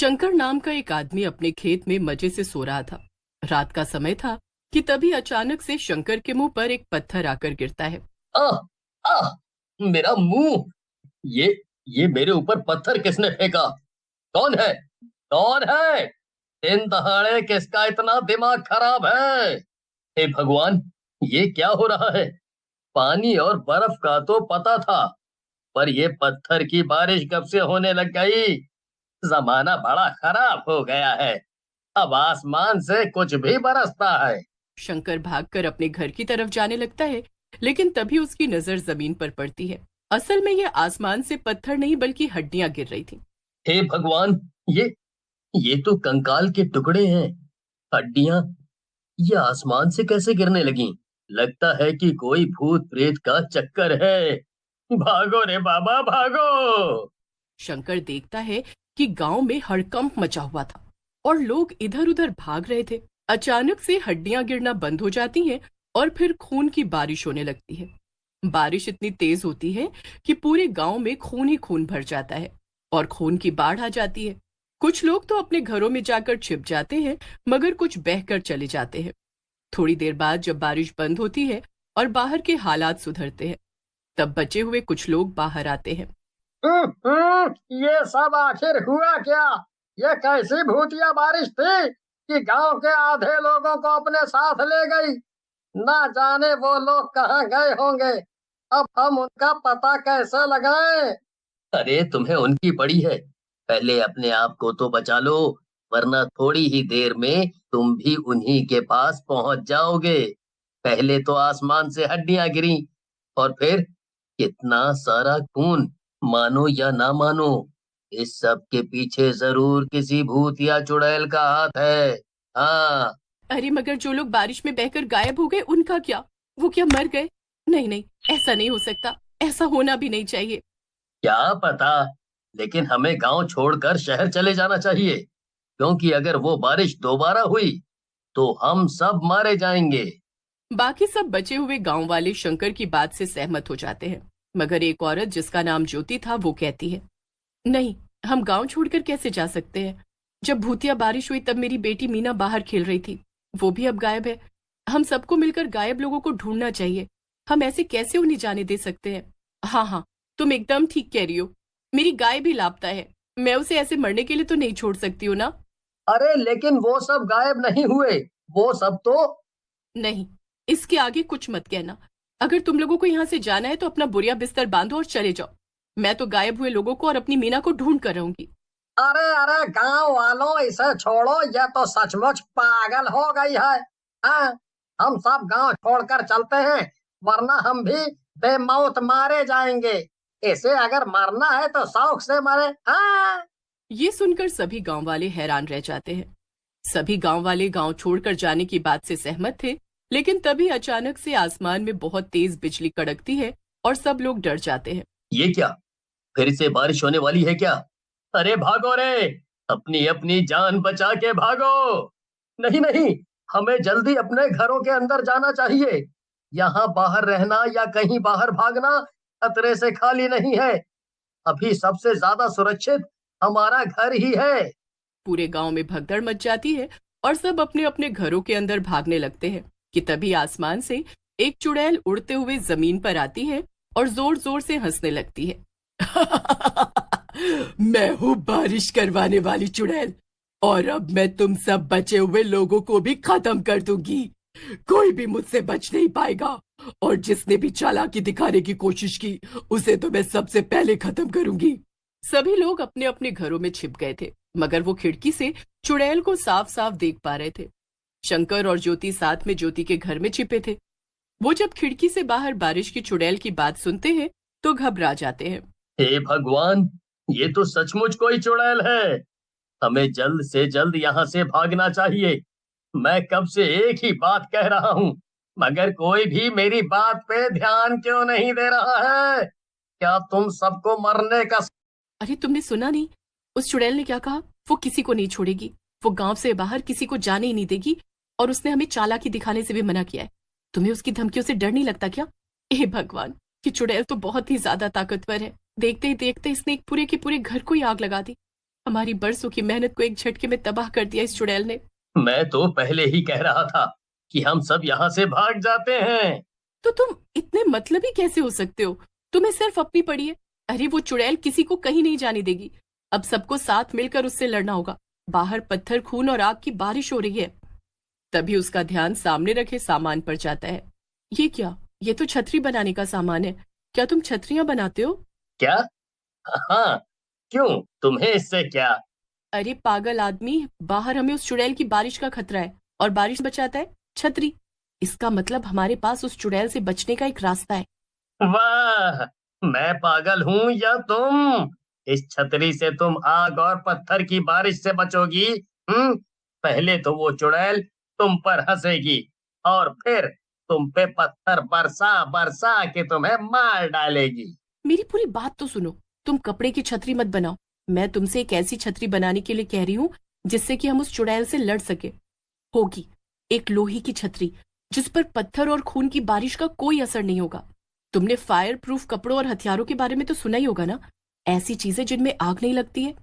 शंकर नाम का एक आदमी अपने खेत में मजे से सो रहा था। रात का समय था कि तभी अचानक से शंकर के मुंह पर एक पत्थर आकर गिरता है। आह! आह! मेरा मुंह। ये ये मेरे ऊपर पत्थर किसने फेंका? कौन है? कौन है? दिन दहाड़े किसका इतना दिमाग खराब है? हे भगवान! ये क्या हो रहा है? पानी और बर्फ का तो पता था, पर ये पत्थर की बारिश कब से होने लग गई? जमाना बड़ा खराब हो गया है। अब आसमान से कुछ भी बरसता है। शंकर भागकर अपने घर की तरफ जाने लगता है, लेकिन तभी उसकी नजर जमीन पर पड़ती है। असल में यह आसमान से पत्थर नहीं बल्कि हड्डियां गिर रही थी। हे भगवान! ये तो कंकाल के टुकड़े हैं। हड्डियां ये आसमान से कैसे गिरने लगी? लगता है कि कोई भूत प्रेत का चक्कर है। भागो रे बाबा भागो। शंकर देखता है कि गांव में हड़कंप मचा हुआ था और लोग इधर उधर भाग रहे थे। अचानक से हड्डियां गिरना बंद हो जाती हैं और फिर खून की बारिश होने लगती है। बारिश इतनी तेज होती है कि पूरे गांव में खून ही खून भर जाता है और खून की बाढ़ आ जाती है। कुछ लोग तो अपने घरों में जाकर छिप जाते हैं, मगर कुछ बहकर चले जाते हैं। थोड़ी देर बाद जब बारिश बंद होती है और बाहर के हालात सुधरते हैं, तब बचे हुए कुछ लोग बाहर आते हैं। ये सब आखिर हुआ क्या? ये कैसी भूतिया बारिश थी कि गांव के आधे लोगों को अपने साथ ले गई। ना जाने वो लोग कहाँ गए होंगे। अब हम उनका पता कैसे लगाएं? अरे तुम्हें उनकी पड़ी है। पहले अपने आप को तो बचा लो, वरना थोड़ी ही देर में तुम भी उन्हीं के पास पहुंच जाओगे। पहले तो आसमान से हड्डियां गिरी और फिर कितना सारा खून। मानो या ना मानो, इस सब के पीछे जरूर किसी भूत या चुड़ैल का हाथ है। हाँ। अरे मगर जो लोग बारिश में बहकर गायब हो गए उनका क्या? वो क्या मर गए? नहीं नहीं, ऐसा नहीं हो सकता। ऐसा होना भी नहीं चाहिए। क्या पता, लेकिन हमें गांव छोड़कर शहर चले जाना चाहिए, क्योंकि अगर वो बारिश दोबारा हुई तो हम सब मारे जाएंगे। बाकी सब बचे हुए गांव वाले शंकर की बात से सहमत हो जाते हैं, मगर एक औरत जिसका नाम ज्योति था वो कहती है, नहीं, हम गांव छोड़कर कैसे जा सकते हैं? जब भूतिया बारिश हुई तब मेरी बेटी मीना बाहर खेल रही थी। वो भी अब गायब है। हम सबको मिलकर गायब लोगों को ढूंढना चाहिए। हम ऐसे कैसे उन्हें जाने दे सकते हैं? हाँ हाँ, तुम एकदम ठीक कह रही हो। मेरी गाय भी लापता है। मैं उसे ऐसे मरने के लिए तो नहीं छोड़ सकती हूँ ना। अरे लेकिन वो सब गायब नहीं हुए। वो सब तो। नहीं, इसके आगे कुछ मत कहना। अगर तुम लोगों को यहाँ से जाना है तो अपना बोरिया बिस्तर बांधो और चले जाओ। मैं तो गायब हुए लोगों को और अपनी मीना को ढूंढ कर रहूंगी। अरे अरे गांव वालों, इसे छोड़ो, यह तो सचमुच पागल हो गई है। हाँ, हम सब गांव छोड़कर चलते हैं, वरना हम भी बेमौत मारे जाएंगे। इसे अगर मरना है तो शौक से मरे। हाँ। ये सुनकर सभी गांव वाले हैरान रह जाते हैं। सभी गांव वाले गांव छोड़कर जाने की बात से सहमत थे, लेकिन तभी अचानक से आसमान में बहुत तेज बिजली कड़कती है और सब लोग डर जाते हैं। ये क्या? फिर से बारिश होने वाली है क्या? अरे भागो रे! अपनी अपनी जान बचा के भागो! नहीं नहीं, हमें जल्दी अपने घरों के अंदर जाना चाहिए। यहाँ बाहर रहना या कहीं बाहर भागना खतरे से खाली नहीं है। अभी सबसे ज्यादा सुरक्षित हमारा घर ही है। पूरे गांव में भगदड़ मच जाती है और सब अपने अपने घरों के अंदर भागने लगते हैं कि तभी आसमान से एक चुड़ैल उड़ते हुए जमीन पर आती है और जोर जोर से हंसने लगती है। मैं हूँ बारिश करवाने वाली चुड़ैल, और अब मैं तुम सब बचे हुए लोगों को भी खत्म कर दूंगी। कोई भी मुझसे बच नहीं पाएगा, और जिसने भी चालाकी दिखाने की कोशिश की उसे तो मैं सबसे पहले खत्म करूंगी। सभी लोग अपने अपने घरों में छिप गए थे, मगर वो खिड़की से चुड़ैल को साफ साफ देख पा रहे थे। शंकर और ज्योति साथ में ज्योति के घर में छिपे थे। वो जब खिड़की से बाहर बारिश की चुड़ैल की बात सुनते हैं तो घबरा जाते हैं। हे भगवान! ये तो सचमुच कोई चुड़ैल है। हमें जल्द से जल्द यहाँ से भागना चाहिए। मैं कब से एक ही बात कह रहा हूँ, मगर कोई भी मेरी बात पे ध्यान क्यों नहीं दे रहा है? क्या तुम सबको मरने का। अरे तुमने सुना नहीं? उस चुड़ैल ने क्या कहा? वो किसी को नहीं छोड़ेगी। वो गांव से बाहर किसी को जाने ही नहीं देगी, और उसने हमें चालाकी दिखाने से भी मना किया है। तुम्हें उसकी धमकियों से डर नहीं लगता क्या? हे भगवान, कि चुड़ैल तो बहुत ही ज्यादा ताकतवर है। देखते ही देखते इसने एक पूरे के पूरे घर को ही आग लगा दी। हमारी बरसों की मेहनत को एक झटके में तबाह कर दिया इस चुड़ैल ने। मैं तो पहले ही कह रहा था कि हम सब यहाँ से भाग जाते हैं। तो तुम इतने मतलबी कैसे हो सकते हो? तुम्हें सिर्फ अपनी पड़ी है। अरे वो चुड़ैल किसी को कहीं नहीं जाने देगी। अब सबको साथ मिलकर उससे लड़ना होगा। बाहर पत्थर, खून और आग की बारिश हो रही है। तभी उसका ध्यान सामने रखे सामान पर जाता है। ये क्या? ये तो छतरी बनाने का सामान है। क्या तुम छतरियां बनाते हो? क्या? हाँ, क्यों, तुम्हें इससे क्या? अरे पागल आदमी, बाहर हमें उस चुड़ैल की बारिश का खतरा है और बारिश बचाता है छतरी। इसका मतलब हमारे पास उस चुड़ैल से बचने का एक रास्ता है। वाह, मैं पागल हूँ या तुम? इस छतरी से तुम आग और पत्थर की बारिश से बचोगी। पहले तो वो चुड़ैल तुम पर हंसेगी और फिर तुम पे पत्थर बरसा बरसा के तुम्हें मार डालेगी। मेरी पूरी बात तो सुनो। तुम कपड़े की छतरी मत बनाओ। मैं तुमसे एक ऐसी छतरी बनाने के लिए कह रही हूँ जिससे कि हम उस चुड़ैल से लड़ सके। होगी एक लोहे की छतरी जिस पर पत्थर और खून की बारिश का कोई असर नहीं होगा। तुमने फायर प्रूफ कपड़ों और हथियारों के बारे में तो सुना ही होगा ना? ऐसी चीजें जिनमें आग नहीं लगती है।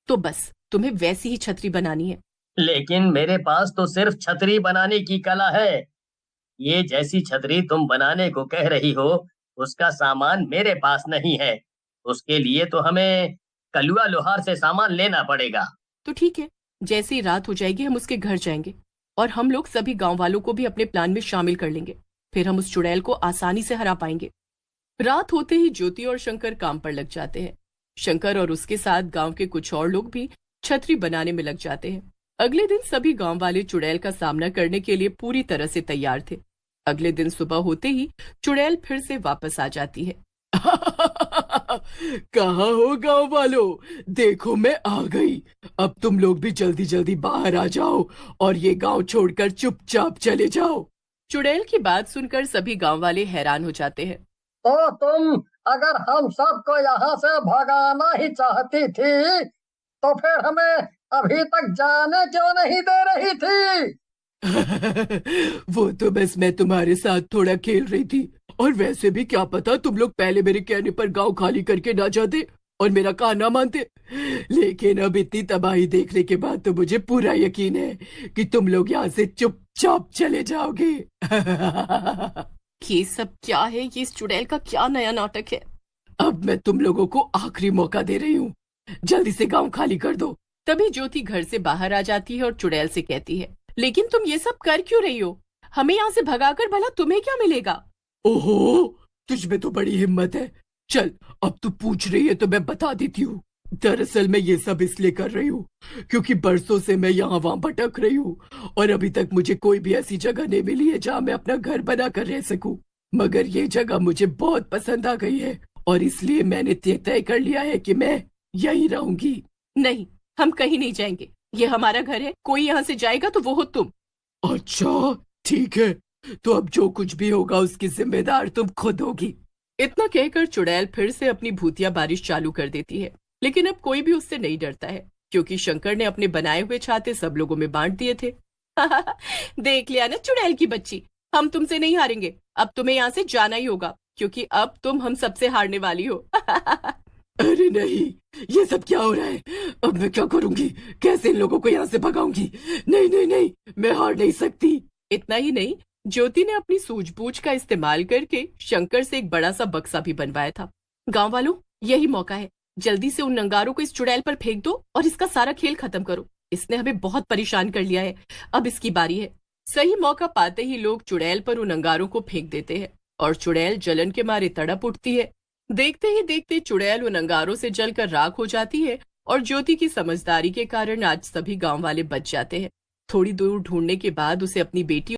तो बस तुम्हें वैसी ही छतरी बनानी है। लेकिन मेरे पास तो सिर्फ छतरी बनाने की कला है। ये जैसी छतरी तुम बनाने को कह रही हो, उसका सामान मेरे पास नहीं है। उसके लिए तो हमें कलुआ लोहार से सामान लेना पड़ेगा। तो ठीक है, जैसे ही रात हो जाएगी हम उसके घर जाएंगे और हम लोग सभी गांव वालों को भी अपने प्लान में शामिल कर लेंगे। फिर हम उस चुड़ैल को आसानी से हरा पाएंगे। रात होते ही ज्योति और शंकर काम पर लग जाते हैं। शंकर और उसके साथ गांव के कुछ और लोग भी छतरी बनाने में लग जाते हैं। अगले दिन सभी गांव वाले चुड़ैल का सामना करने के लिए पूरी तरह से तैयार थे। अगले दिन सुबह होते ही चुड़ैल फिर से वापस आ जाती है। कहाँ हो गांव वालों? देखो मैं आ गई। अब तुम लोग भी जल्दी जल्दी बाहर आ जाओ और ये गांव छोड़कर चुपचाप चले जाओ। चुड़ैल की बात सुनकर सभी गांव वाले हैरान हो जाते हैं। तो तुम अगर हम सबको यहाँ से भगाना ही चाहती थी, तो फिर हमें अभी तक जाने क्यों नहीं दे रही थी? वो तो बस मैं तुम्हारे साथ थोड़ा खेल रही थी। और वैसे भी क्या पता तुम लोग पहले मेरे कहने पर गांव खाली करके ना जाते और मेरा कहा ना मानते। लेकिन अब इतनी तबाही देखने के बाद तो मुझे पूरा यकीन है कि तुम लोग यहाँ से चुपचाप चले जाओगे। ये सब क्या है? ये इस चुड़ैल का क्या नया नाटक है? अब मैं तुम लोगों को आखिरी मौका दे रही हूँ। जल्दी से गांव खाली कर दो। तभी ज्योति घर से बाहर आ जाती है और चुड़ैल से कहती है, लेकिन तुम ये सब कर क्यों रही हो? हमें यहाँ से भगाकर भला तुम्हें क्या मिलेगा? ओहो, तुझ में तो बड़ी हिम्मत है। चल, अब तू पूछ रही है तो मैं बता देती हूँ। दरअसल मैं ये सब इसलिए कर रही हूँ क्योंकि बरसों से मैं यहाँ वहां भटक रही हूँ और अभी तक मुझे कोई भी ऐसी जगह नहीं मिली है जहाँ मैं अपना घर बना कर रह सकूं। मगर ये जगह मुझे बहुत पसंद आ गई है और इसलिए मैंने तय कर लिया है कि मैं यहीं रहूंगी। नहीं, हम कहीं नहीं जाएंगे। ये हमारा घर है। कोई यहाँ से जाएगा तो वो हो तुम। अच्छा, ठीक है। तो अब जो कुछ भी होगा उसकी जिम्मेदार तुम खुद होगी। इतना कहकर चुड़ैल फिर से अपनी भूतिया बारिश चालू कर देती है। लेकिन अब कोई भी उससे नहीं डरता है क्योंकि शंकर ने अपने बनाए हुए छाते सब लोगों में बांट दिए थे। देख लिया ना चुड़ैल की बच्ची, हम तुमसे नहीं हारेंगे। अब तुम्हें यहाँ से जाना ही होगा क्योंकि अब तुम हम सबसे हारने वाली हो। अरे नहीं, ये सब क्या हो रहा है? अब मैं क्या करूंगी? कैसे इन लोगों को यहाँ से भगाऊंगी? नहीं नहीं नहीं, मैं हार नहीं सकती। इतना ही नहीं, ज्योति ने अपनी सूझबूझ का इस्तेमाल करके शंकर से एक बड़ा सा बक्सा भी बनवाया था। गांव वालों, यही मौका है। जल्दी से उन नंगारों को इस चुड़ैल पर फेंक दो और इसका सारा खेल खत्म करो। इसने हमें बहुत परेशान कर लिया है। अब इसकी बारी है। सही मौका पाते ही लोग चुड़ैल पर उन अंगारों को फेंक देते हैं और चुड़ैल जलन के मारे तड़प उठती है। देखते ही देखते चुड़ैल उन अंगारों से जलकर राख हो जाती है और ज्योति की समझदारी के कारण आज सभी गांव वाले बच जाते हैं। थोड़ी दूर ढूंढने के बाद उसे अपनी बेटी